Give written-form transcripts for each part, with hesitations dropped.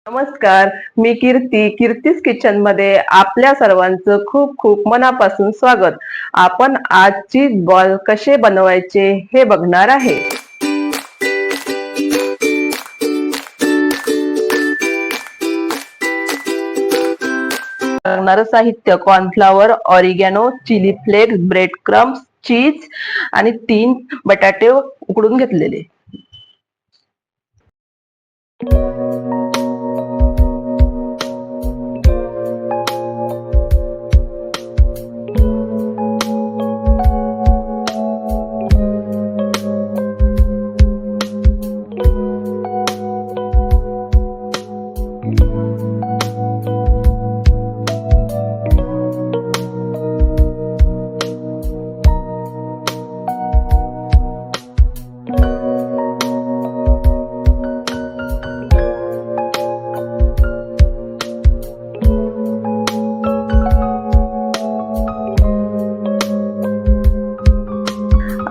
नमस्कार, मी कीर्तीस किचन मध्ये आपल्या सर्वांचं खूप खूप मनापासून स्वागत. आपण आज चीज बॉल कसे बनवायचे हे बघणार आहे. लागणारं साहित्य: cornflour, oregano, chilli flakes, bread crumbs, cheese आणि 3 बटाटे उकडून घेतलेले.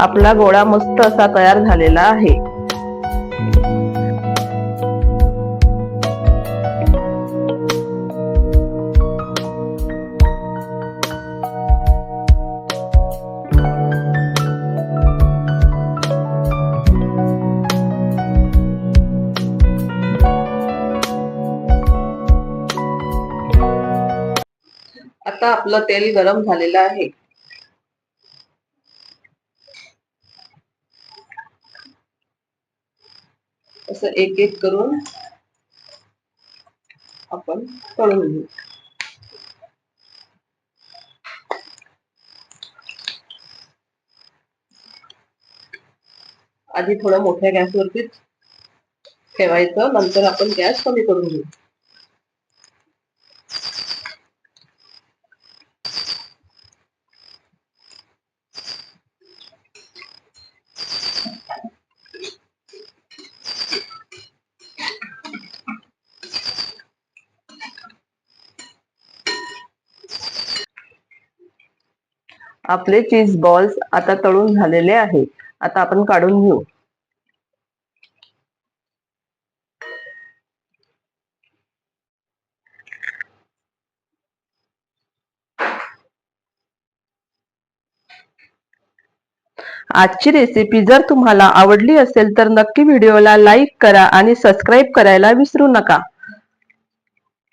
आपला गोळा मस्त असा तयार झालेला आहे. आता आपलं तेल गरम झालेलं आहे. असं एक एक करून आपण तळून घेऊ. आधी थोडं मोठ्या गॅसवरती ठेवायचं, नंतर आपण गॅस कमी करून घेऊ. आपले चीज बॉल्स आता तळून झालेले आहे. आता आपण काढून घेऊ. आजची रेसिपी जर तुम्हाला आवडली असेल तर नक्की व्हिडिओला लाईक करा आणि सबस्क्राईब करायला विसरू नका.